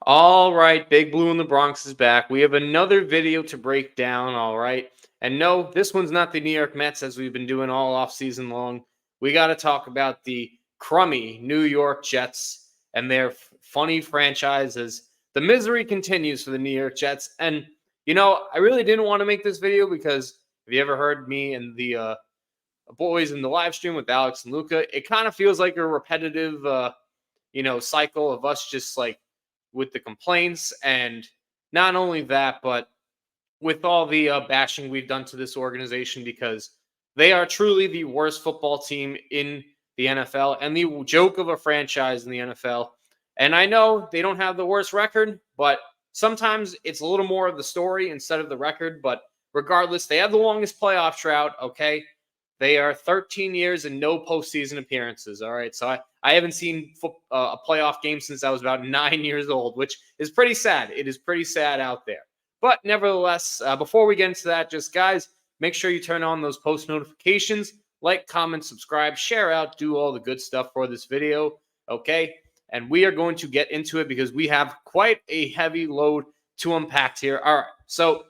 All right, Big Blue in the Bronx is back. We have another video to break down, all right? And no, this one's not the New York Mets as we've been doing all off season long. We got to talk about the crummy New York Jets and their funny franchise as the misery continues for the New York Jets. And I really didn't want to make this video because have you ever heard me and the boys in the live stream with Alex and Luca? It kind of feels like a repetitive cycle of us just like with the complaints. And not only that, but with all the bashing we've done to this organization because they are truly the worst football team in the NFL and the joke of a franchise in the NFL. And I know they don't have the worst record, but sometimes it's a little more of the story instead of the record. But regardless, they have the longest playoff drought, okay? They are 13 years and no postseason appearances. All right. So I haven't seen a playoff game since I was about 9 years old, which is pretty sad. It is pretty sad out there. But nevertheless, before we get into that, just guys, make sure you turn on those post notifications, like, comment, subscribe, share out, do all the good stuff for this video. Okay. And we are going to get into it because we have quite a heavy load to unpack here. All right. So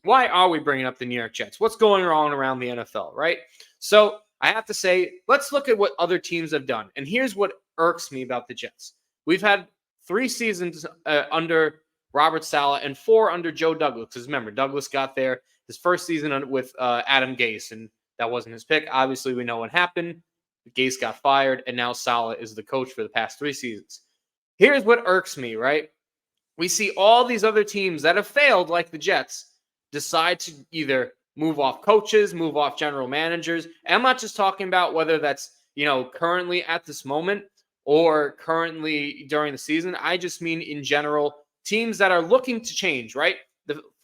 why are we bringing up the New York Jets? What's going on around the NFL, right? So I have to say, let's look at what other teams have done. And here's what irks me about the Jets. We've had 3 seasons under Robert Saleh and 4 under Joe Douglas. Because remember, Douglas got there his first season with Adam Gase, and that wasn't his pick. Obviously, we know what happened. Gase got fired, and now Saleh is the coach for the past 3 seasons. Here's what irks me, right? We see all these other teams that have failed, like the Jets, decide to either move off coaches, move off general managers. And I'm not just talking about whether that's, currently at this moment or currently during the season. I just mean in general, teams that are looking to change, right?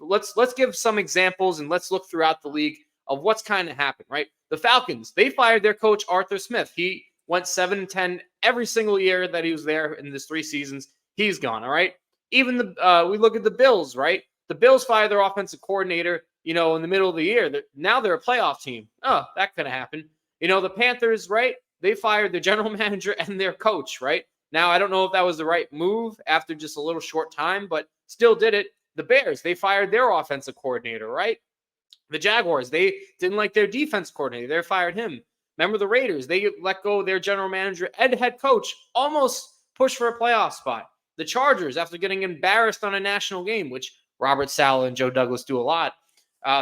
Let's give some examples and let's look throughout the league of what's kind of happened, right? The Falcons, they fired their coach, Arthur Smith. He went 7-10 every single year that he was there in this 3 seasons. He's gone, all right? Even we look at the Bills, right? The Bills fired their offensive coordinator, in the middle of the year. Now they're a playoff team. Oh, that could have happened. The Panthers, right? They fired their general manager and their coach, right? Now, I don't know if that was the right move after just a little short time, but still did it. The Bears, they fired their offensive coordinator, right? The Jaguars, they didn't like their defense coordinator. They fired him. Remember the Raiders, they let go of their general manager and head coach, almost pushed for a playoff spot. The Chargers, after getting embarrassed on a national game, which Robert Saleh and Joe Douglas do a lot,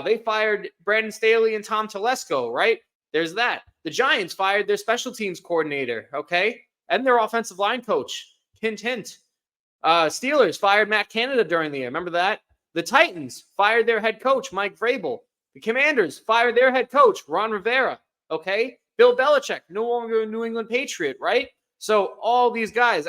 they fired Brandon Staley and Tom Telesco, right? There's that. The Giants fired their special teams coordinator, okay? And their offensive line coach. Hint, hint. Steelers fired Matt Canada during the year. Remember that? The Titans fired their head coach, Mike Vrabel. The Commanders fired their head coach, Ron Rivera, okay? Bill Belichick, no longer a New England Patriot, right? So all these guys,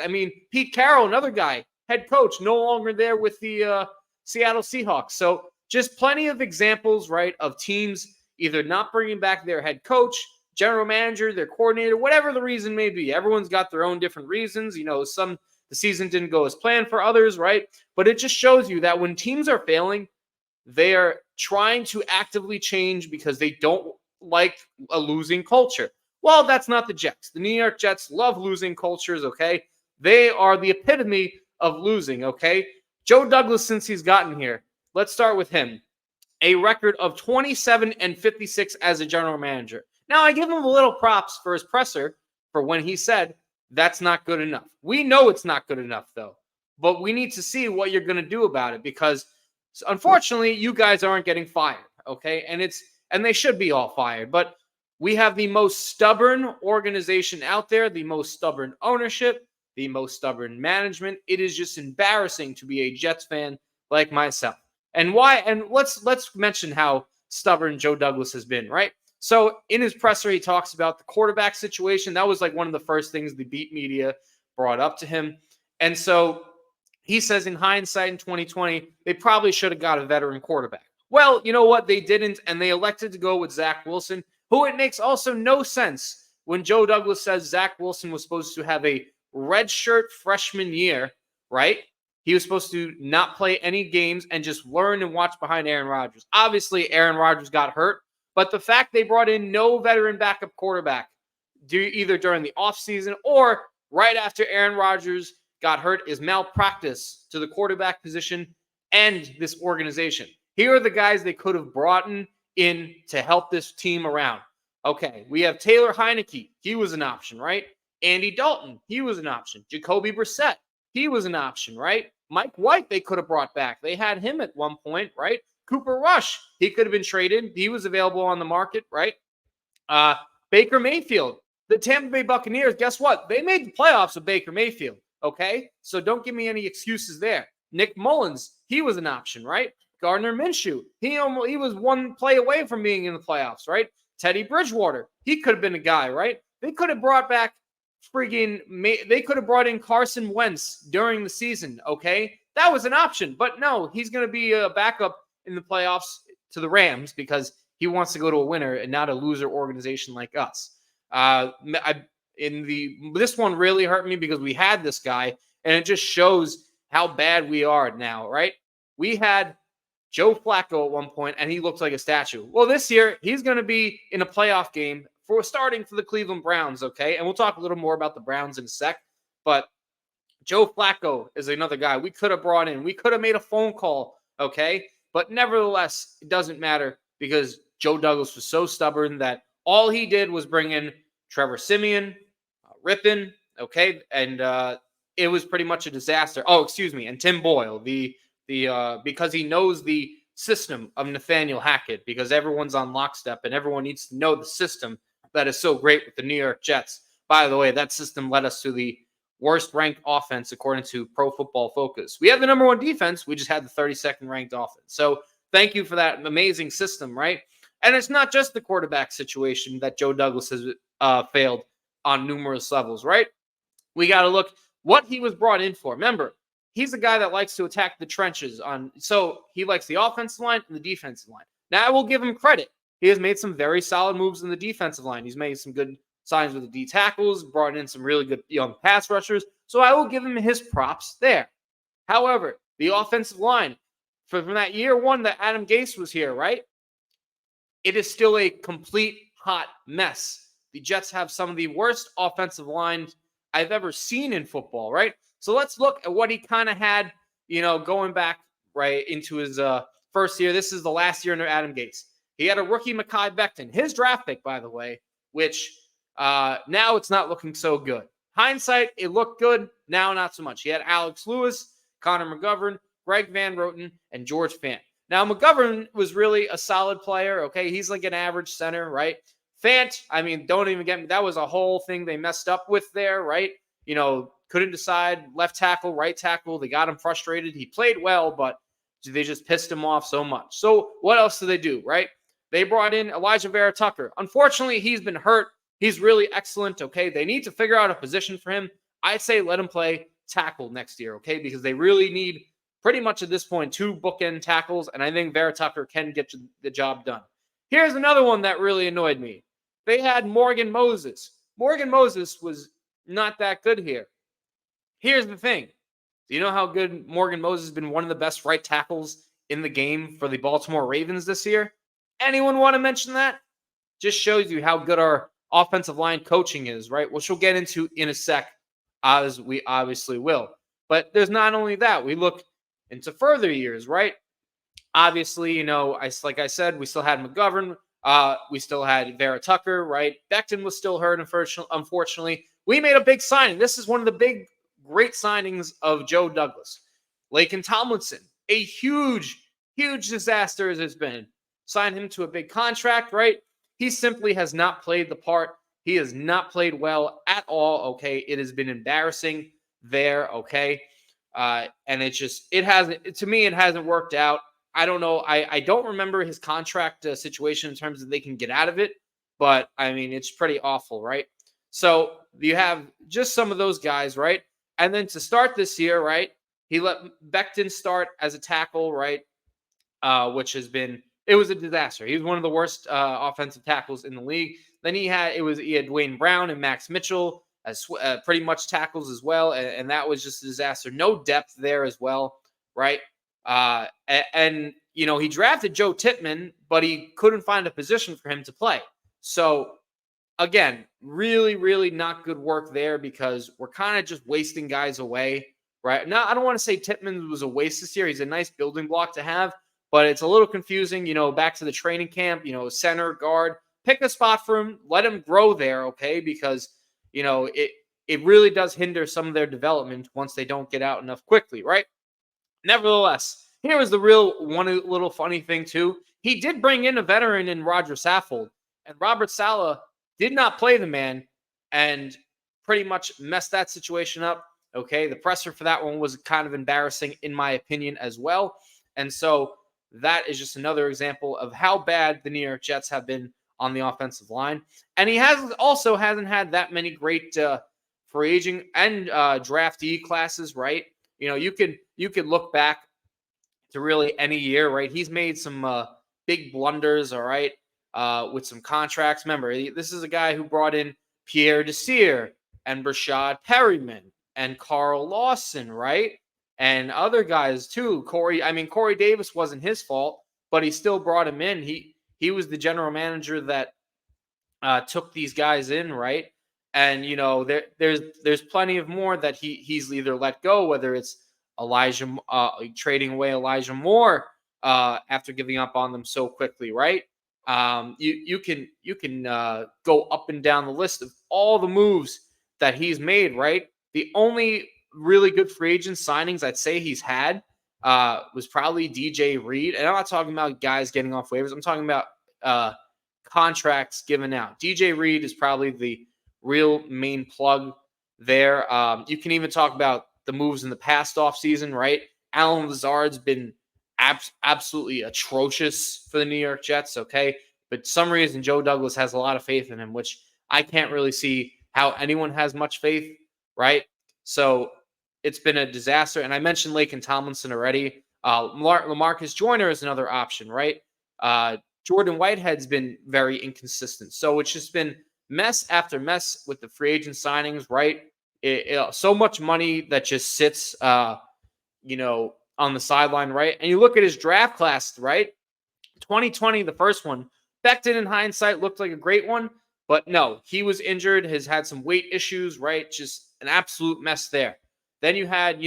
Pete Carroll, another guy, head coach, no longer there with the Seattle Seahawks. So just plenty of examples, right, of teams either not bringing back their head coach, general manager, their coordinator, whatever the reason may be. Everyone's got their own different reasons. The season didn't go as planned for others, right? But it just shows you that when teams are failing, they are trying to actively change because they don't like a losing culture. Well, that's not the Jets. The New York Jets love losing cultures, okay? They are the epitome of losing, okay? Joe Douglas, since he's gotten here, let's start with him. A record of 27-56 as a general manager. Now, I give him a little props for his presser for when he said that's not good enough. We know it's not good enough, though. But we need to see what you're going to do about it because, unfortunately, you guys aren't getting fired, okay? And they should be all fired. But we have the most stubborn organization out there, the most stubborn ownership, the most stubborn management. It is just embarrassing to be a Jets fan like myself. And why? And let's mention how stubborn Joe Douglas has been, right? So in his presser, he talks about the quarterback situation. That was like one of the first things the beat media brought up to him. And so he says in hindsight in 2020, they probably should have got a veteran quarterback. Well, you know what? They didn't, and they elected to go with Zach Wilson, who it makes also no sense when Joe Douglas says Zach Wilson was supposed to have a redshirt freshman year, right? He was supposed to not play any games and just learn and watch behind Aaron Rodgers. Obviously, Aaron Rodgers got hurt, but the fact they brought in no veteran backup quarterback either during the offseason or right after Aaron Rodgers got hurt is malpractice to the quarterback position and this organization. Here are the guys they could have brought in to help this team around. Okay, we have Taylor Heineke. He was an option, right? Andy Dalton. He was an option. Jacoby Brissett. He was an option, right? Mike White, they could have brought back. They had him at one point, right? Cooper Rush, he could have been traded. He was available on the market, right? Baker Mayfield, the Tampa Bay Buccaneers, guess what? They made the playoffs with Baker Mayfield, okay? So don't give me any excuses there. Nick Mullins, he was an option, right? Gardner Minshew, he was one play away from being in the playoffs, right? Teddy Bridgewater, he could have been a guy, right? They could have brought back they could have brought in Carson Wentz during the season, okay? That was an option, but no, he's going to be a backup in the playoffs to the Rams because he wants to go to a winner and not a loser organization like us. This one really hurt me because we had this guy, and it just shows how bad we are now, right? We had Joe Flacco at one point, and he looked like a statue. Well, this year, he's going to be in a playoff game for starting for the Cleveland Browns, okay? And we'll talk a little more about the Browns in a sec. But Joe Flacco is another guy we could have brought in. We could have made a phone call, okay? But nevertheless, it doesn't matter because Joe Douglas was so stubborn that all he did was bring in Trevor Siemian, Rippon, okay? And it was pretty much a disaster. Oh, excuse me, and Tim Boyle, because he knows the system of Nathaniel Hackett, because everyone's on lockstep and everyone needs to know the system that is so great with the New York Jets. By the way, that system led us to the worst ranked offense according to Pro Football Focus. We had the number one defense. We just had the 32nd ranked offense. So thank you for that amazing system, right? And it's not just the quarterback situation that Joe Douglas has failed on numerous levels, right? We got to look what he was brought in for. Remember, he's a guy that likes to attack the trenches so he likes the offensive line and the defensive line. Now, I will give him credit. He has made some very solid moves in the defensive line. He's made some good signs with the D tackles, brought in some really good young pass rushers. So I will give him his props there. However, the offensive line, from that year one that Adam Gase was here, right? It is still a complete hot mess. The Jets have some of the worst offensive lines I've ever seen in football, right? So let's look at what he kind of had, going back right into his first year. This is the last year under Adam Gase. He had a rookie, Mekhi Becton, his draft pick, by the way, which now it's not looking so good. Hindsight, it looked good. Now, not so much. He had Alex Lewis, Connor McGovern, Greg Van Roten, and George Fant. Now, McGovern was really a solid player, okay? He's like an average center, right? Fant, don't even get me. That was a whole thing they messed up with there, right? Couldn't decide left tackle, right tackle. They got him frustrated. He played well, but they just pissed him off so much. So what else do they do, right? They brought in Elijah Vera Tucker. Unfortunately, he's been hurt. He's really excellent, okay? They need to figure out a position for him. I'd say let him play tackle next year, okay? Because they really need, pretty much at this point, 2 bookend tackles, and I think Vera Tucker can get the job done. Here's another one that really annoyed me. They had Morgan Moses. Morgan Moses was not that good here. Here's the thing. Do you know how good Morgan Moses has been one of the best right tackles in the game for the Baltimore Ravens this year? Anyone want to mention that? Just shows you how good our offensive line coaching is, right? Which we'll get into in a sec, as we obviously will. But there's not only that. We look into further years, right? Obviously, like I said, we still had McGovern. We still had Vera Tucker, right? Becton was still hurt, unfortunately. We made a big signing. This is one of the great signings of Joe Douglas. Laken Tomlinson, a huge, huge disaster as it's been. Signed him to a big contract, right? He simply has not played the part. He has not played well at all, okay? It has been embarrassing there, okay? And it hasn't worked out. I don't know. I don't remember his contract situation in terms of they can get out of it, but it's pretty awful, right? So you have just some of those guys, right? And then to start this year, right, he let Becton start as a tackle, right, which it was a disaster. He was one of the worst offensive tackles in the league. Then he had Dwayne Brown and Max Mitchell as pretty much tackles as well, and that was just a disaster. No depth there as well, right? He drafted Joe Tittman, but he couldn't find a position for him to play. So again, really, really not good work there because we're kind of just wasting guys away, right? Now, I don't want to say Tippmann was a waste this year. He's a nice building block to have, but it's a little confusing. Back to the training camp, center, guard, pick a spot for him, let him grow there, okay? Because, it really does hinder some of their development once they don't get out enough quickly, right? Nevertheless, here was the real one little funny thing too. He did bring in a veteran in Roger Saffold, and Robert Saleh did not play the man and pretty much messed that situation up. Okay, the presser for that one was kind of embarrassing in my opinion as well. And so that is just another example of how bad the New York Jets have been on the offensive line. And he hasn't had that many great free agent and draftee classes, right? You could look back to really any year, right? He's made some big blunders, all right, with some contracts. Remember, this is a guy who brought in Pierre Desir and Brashad Perryman and Carl Lawson, right? And other guys too. Corey Davis wasn't his fault, but he still brought him in. He was the general manager that took these guys in, right? And there's plenty of more that he's either let go, whether it's trading away Elijah Moore after giving up on them so quickly, right? You can go up and down the list of all the moves that he's made, right? The only really good free agent signings I'd say he's had was probably DJ Reed, and I'm not talking about guys getting off waivers. I'm talking about contracts given out. DJ Reed is probably the real main plug there. You can even talk about the moves in the past offseason, right? Alan Lazard's been absolutely atrocious for the New York Jets, okay? But some reason Joe Douglas has a lot of faith in him, which I can't really see how anyone has much faith, right? So it's been a disaster. And I mentioned Laken Tomlinson already. LaMarcus Joyner is another option, right? Jordan Whitehead's been very inconsistent. So it's just been mess after mess with the free agent signings, right? So much money that just sits, on the sideline, right? And you look at his draft class, right? 2020, the first one. Becton, in hindsight, looked like a great one, but no, he was injured, has had some weight issues, right? Just an absolute mess there. Then you had,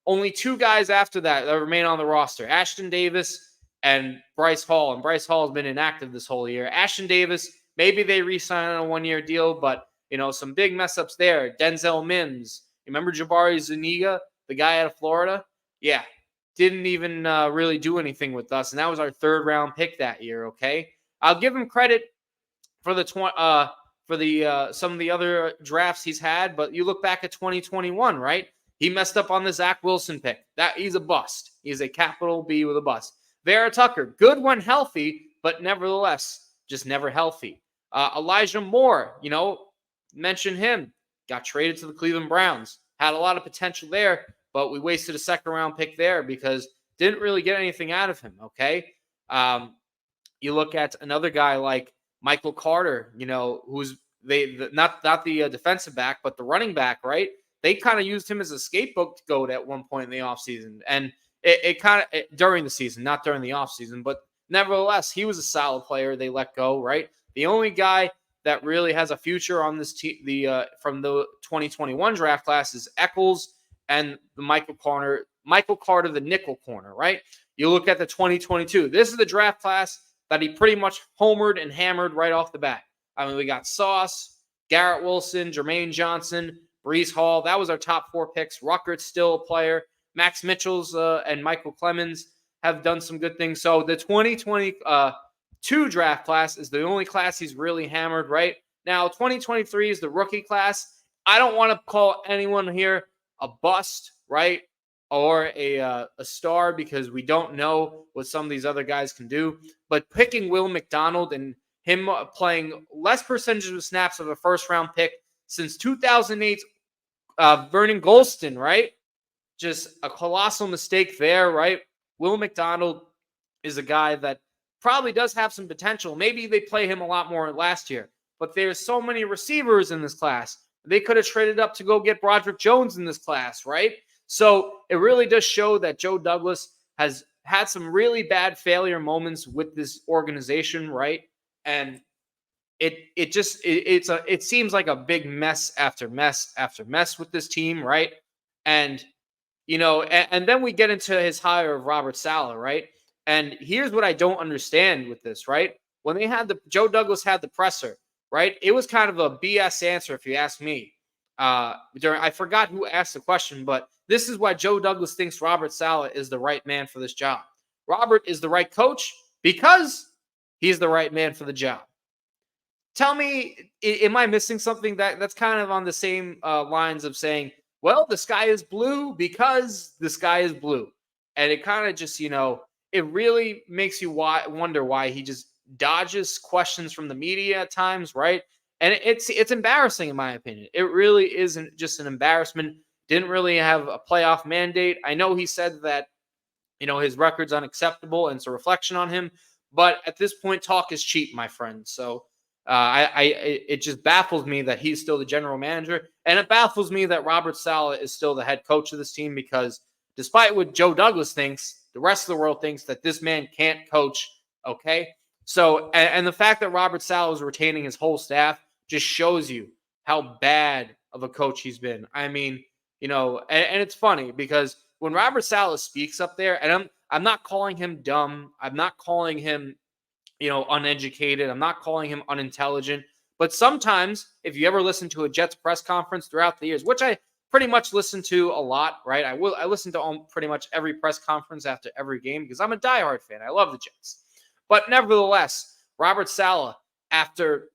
only two guys after that remain on the roster, Ashton Davis and Bryce Hall. And Bryce Hall has been inactive this whole year. Ashton Davis, maybe they re-sign on a one-year deal, but, some big mess-ups there. Denzel Mims. Remember Jabari Zuniga, the guy out of Florida? Yeah, didn't even really do anything with us, and that was our third-round pick that year, okay? I'll give him credit for some of the other drafts he's had, but you look back at 2021, right? He messed up on the Zach Wilson pick. He's a bust. He's a capital B with a bust. Vera Tucker, good when healthy, but nevertheless, just never healthy. Elijah Moore, mention him. Got traded to the Cleveland Browns. Had a lot of potential there, but we wasted a second-round pick there because didn't really get anything out of him, okay? You look at another guy like Michael Carter, who's not the defensive back, but the running back, right? They kind of used him as a scapegoat at one point in the offseason. And it kind of during the season, not during the offseason, but nevertheless, he was a solid player. They let go, right? The only guy that really has a future on this team, from the 2021 draft class, is Eccles and the Michael Carter, the nickel corner, right? You look at the 2022. This is the draft class that he pretty much homered and hammered right off the bat. I mean, we got Sauce, Garrett Wilson, Jermaine Johnson, Brees Hall. That was our top four picks. Ruckert's still a player. Max Mitchell's and Michael Clemens have done some good things. So the 2022 draft class is the only class he's really hammered, right? Now, 2023 is the rookie class. I don't want to call anyone here a bust, right? Or a star, because we don't know what some of these other guys can do. But picking Will McDonald and him playing less percentage of snaps of a first-round pick since 2008, Vernon Golston, right? Just a colossal mistake there, right? Will McDonald is a guy that probably does have some potential. Maybe they play him a lot more last year. But there's so many receivers in this class. They could have traded up to go get Broderick Jones in this class, right? So it really does show that Joe Douglas has had some really bad failure moments with this organization, right? And it seems like a big mess after mess after mess with this team, right? And and then we get into his hire of Robert Saleh, right? And here's what I don't understand with this, right? When they had the Joe Douglas had the presser, right? It was kind of a BS answer, if you ask me. I forgot who asked the question, but this is why Joe Douglas thinks Robert Saleh is the right man for this job. Robert is the right coach because he's the right man for the job. Tell me, am I missing something that's kind of on the same lines of saying, well, the sky is blue because the sky is blue. And it kind of just, it really makes you wonder why he just dodges questions from the media at times, right? And it's embarrassing in my opinion. It really isn't just an embarrassment. Didn't really have a playoff mandate. I know he said that his record's unacceptable and it's a reflection on him. But at this point, talk is cheap, my friend. So it just baffles me that he's still the general manager, and it baffles me that Robert Saleh is still the head coach of this team because despite what Joe Douglas thinks, the rest of the world thinks that this man can't coach. Okay, so and the fact that Robert Saleh is retaining his whole staff just shows you how bad of a coach he's been. I mean, and it's funny because when Robert Saleh speaks up there, and I'm not calling him dumb, I'm not calling him uneducated. I'm not calling him unintelligent. But sometimes, if you ever listen to a Jets press conference throughout the years, which I pretty much listen to a lot, right? I listen to pretty much every press conference after every game because I'm a diehard fan. I love the Jets. But nevertheless, Robert Saleh, after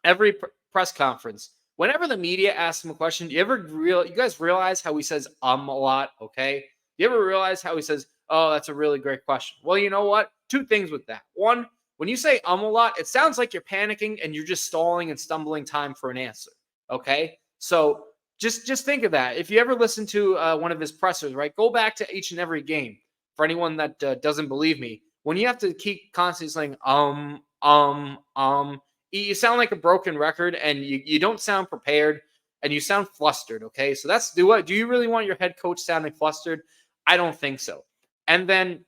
every press conference, whenever the media asks him a question, you guys realize how he says a lot, okay? You ever realize how he says, oh, that's a really great question? Well, you know what? Two things with that. One, when you say a lot, it sounds like you're panicking and you're just stalling and stumbling time for an answer. Okay, so just think of that. If you ever listen to one of his pressers, right, go back to each and every game. For anyone that doesn't believe me, when you have to keep constantly saying you sound like a broken record and you don't sound prepared and you sound flustered. Okay, so do you really want your head coach sounding flustered? I don't think so. And then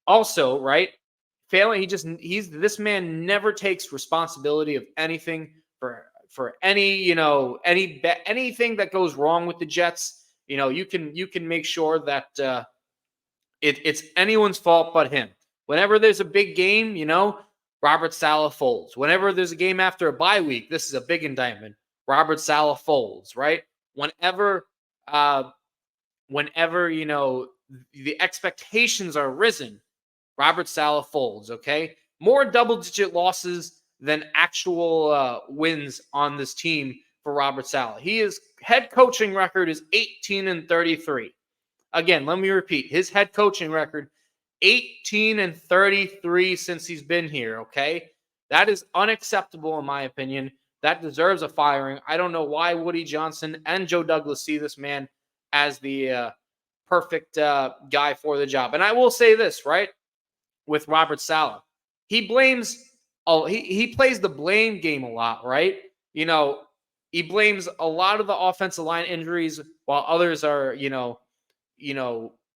also, right, failing, this man never takes responsibility of anything for anything that goes wrong with the Jets. You can make sure that it's anyone's fault but him. Whenever there's a big game, Robert Saleh folds. Whenever there's a game after a bye week, this is a big indictment. Robert Saleh folds, right? Whenever the expectations are risen, Robert Saleh folds, okay? More double-digit losses than actual wins on this team for Robert Saleh. His head coaching record is 18-33. Again, let me repeat. His head coaching record, 18-33 since he's been here, okay? That is unacceptable in my opinion. That deserves a firing. I don't know why Woody Johnson and Joe Douglas see this man as the perfect guy for the job. And I will say this, right? With Robert Saleh, he blames he plays the blame game a lot, right? He blames a lot of the offensive line injuries while others are,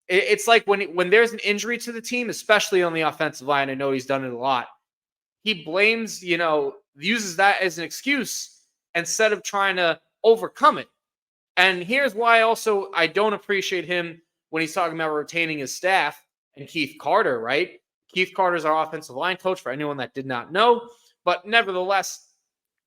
it's like when there's an injury to the team, especially on the offensive line, I know he's done it a lot. He blames, uses that as an excuse instead of trying to overcome it. And here's why also I don't appreciate him when he's talking about retaining his staff and Keith Carter, right? Keith Carter's our offensive line coach for anyone that did not know. But nevertheless,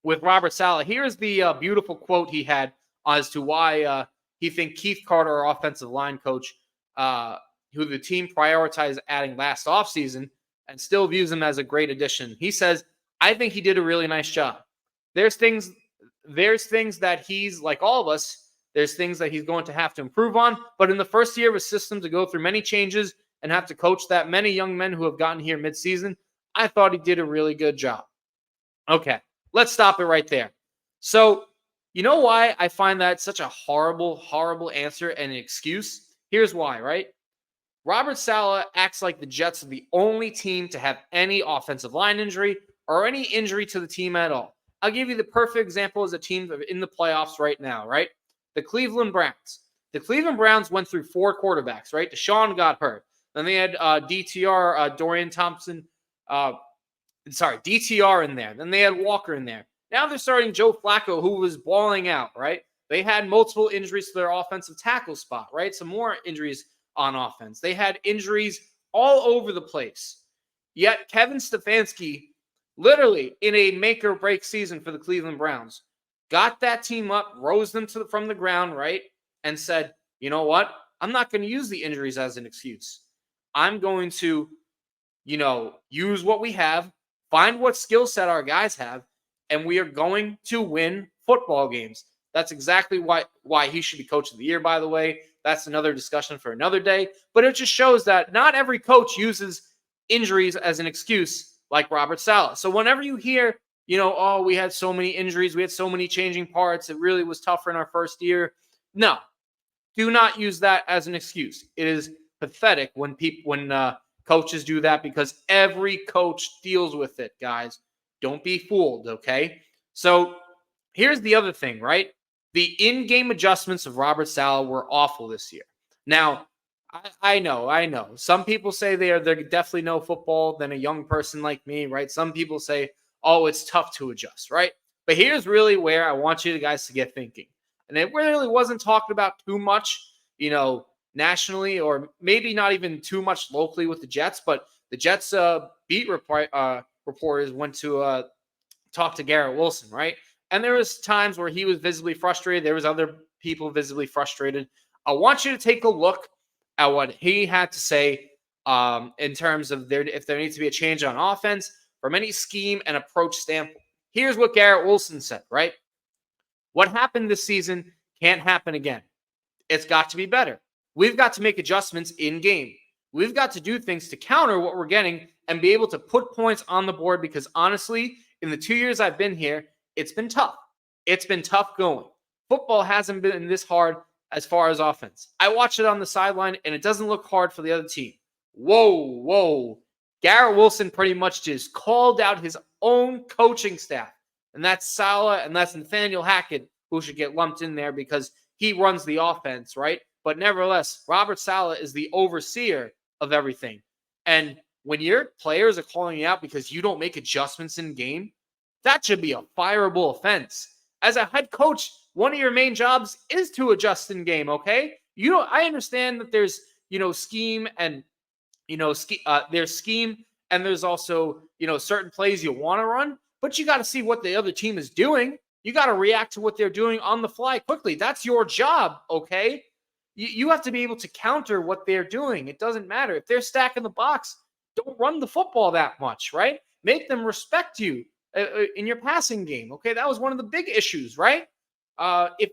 with Robert Saleh, here's the beautiful quote he had as to why he thinks Keith Carter, our offensive line coach, who the team prioritized adding last offseason and still views him as a great addition. He says, I think he did a really nice job. There's things that he's, like all of us, there's things that he's going to have to improve on. But in the first year of his system to go through many changes and have to coach that many young men who have gotten here midseason, I thought he did a really good job. Okay, let's stop it right there. So, you know why I find that such a horrible, horrible answer and an excuse? Here's why, right? Robert Saleh acts like the Jets are the only team to have any offensive line injury or any injury to the team at all. I'll give you the perfect example as a team in the playoffs right now, right? The Cleveland Browns. The Cleveland Browns went through 4 quarterbacks, right? Deshaun got hurt. Then they had DTR, Dorian Thompson DTR in there. Then they had Walker in there. Now they're starting Joe Flacco, who was balling out, right? They had multiple injuries to their offensive tackle spot, right? Some more injuries on offense. They had injuries all over the place. Yet Kevin Stefanski, literally in a make or break season for the Cleveland Browns, got that team up, rose them from the ground, right? And said, you know what? I'm not going to use the injuries as an excuse. I'm going to, use what we have, find what skill set our guys have, and we are going to win football games. That's exactly why he should be coach of the year, by the way. That's another discussion for another day. But it just shows that not every coach uses injuries as an excuse like Robert Saleh. So whenever you hear, oh, we had so many injuries, we had so many changing parts, it really was tougher in our first year. No, do not use that as an excuse. It is pathetic when coaches do that, because every coach deals with it, guys. Don't be fooled, okay? So here's the other thing, right? The in-game adjustments of Robert Saleh were awful this year. Now, I know. Some people say they're definitely know football than a young person like me, right? Some people say, oh, it's tough to adjust, right? But here's really where I want you guys to get thinking. And it really wasn't talked about too much, nationally, or maybe not even too much locally with the Jets, but the Jets beat reporters went to talk to Garrett Wilson, right? And there was times where he was visibly frustrated. There was other people visibly frustrated. I want you to take a look at what he had to say in terms of if there needs to be a change on offense from any scheme and approach standpoint. Here's what Garrett Wilson said, right? What happened this season can't happen again. It's got to be better. We've got to make adjustments in game. We've got to do things to counter what we're getting and be able to put points on the board, because honestly, in the 2 years I've been here, it's been tough. It's been tough going. Football hasn't been this hard as far as offense. I watch it on the sideline, and it doesn't look hard for the other team. Whoa. Garrett Wilson pretty much just called out his own coaching staff. And that's Saleh and that's Nathaniel Hackett, who should get lumped in there because he runs the offense, right? But nevertheless, Robert Saleh is the overseer of everything. And when your players are calling you out because you don't make adjustments in game, that should be a fireable offense. As a head coach, one of your main jobs is to adjust in game, okay? I understand that there's, scheme and, there's scheme and there's also, certain plays you want to run, but you got to see what the other team is doing. You got to react to what they're doing on the fly quickly. That's your job, okay? You have to be able to counter what they're doing. It doesn't matter. If they're stacking the box, don't run the football that much, right? Make them respect you in your passing game, okay? That was one of the big issues, right? If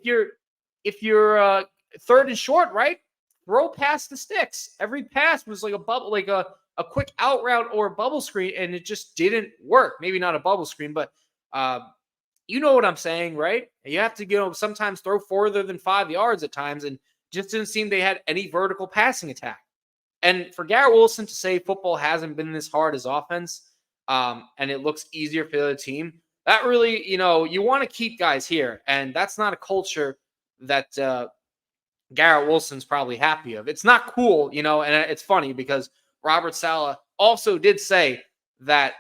you're third and short, right? Throw past the sticks. Every pass was like a bubble, like a quick out route or a bubble screen, and it just didn't work. Maybe not a bubble screen, but you know what I'm saying, right? You have to, sometimes throw further than 5 yards at times, and just didn't seem they had any vertical passing attack. And for Garrett Wilson to say football hasn't been this hard as offense, and it looks easier for the other team, that really, you want to keep guys here, and that's not a culture that Garrett Wilson's probably happy of. It's not cool, and it's funny because Robert Saleh also did say that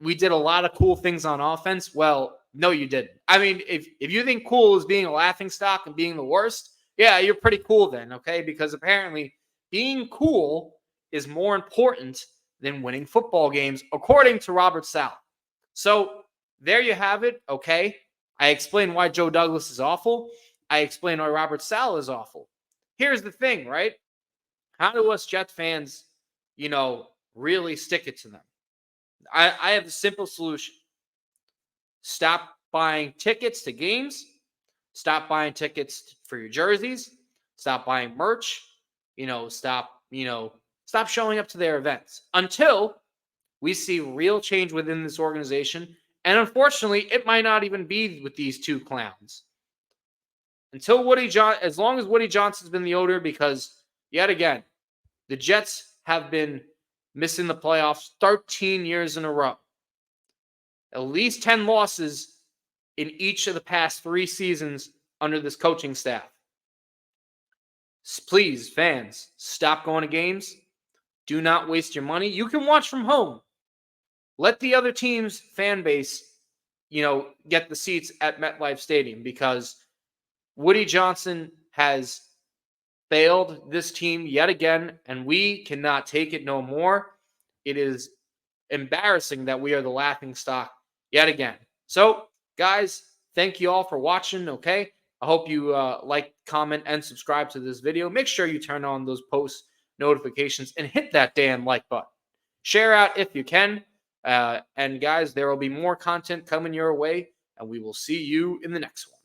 we did a lot of cool things on offense. Well, no, you didn't. I mean, if you think cool is being a laughingstock and being the worst, yeah, you're pretty cool then, okay? Because apparently being cool is more important than winning football games, according to Robert Saleh. So there you have it, okay? I explained why Joe Douglas is awful. I explained why Robert Saleh is awful. Here's the thing, right? How do us Jet fans, really stick it to them? I have the simple solution. Stop buying tickets to games. Stop buying tickets for your jerseys. Stop buying merch. Stop showing up to their events until we see real change within this organization. And unfortunately, it might not even be with these two clowns. Until as long as Woody Johnson's been the owner, because yet again, the Jets have been missing the playoffs 13 years in a row. At least 10 losses in each of the past 3 seasons under this coaching staff. Please, fans, stop going to games. Do not waste your money. You can watch from home. let the other team's fan base, get the seats at MetLife Stadium, because Woody Johnson has failed this team yet again, and we cannot take it no more. It is embarrassing that we are the laughing stock yet again. So, guys, thank you all for watching. Okay, I hope you like, comment, and subscribe to this video. Make sure you turn on those post notifications and hit that damn like button. Share out if you can. And guys, there will be more content coming your way, and we will see you in the next one.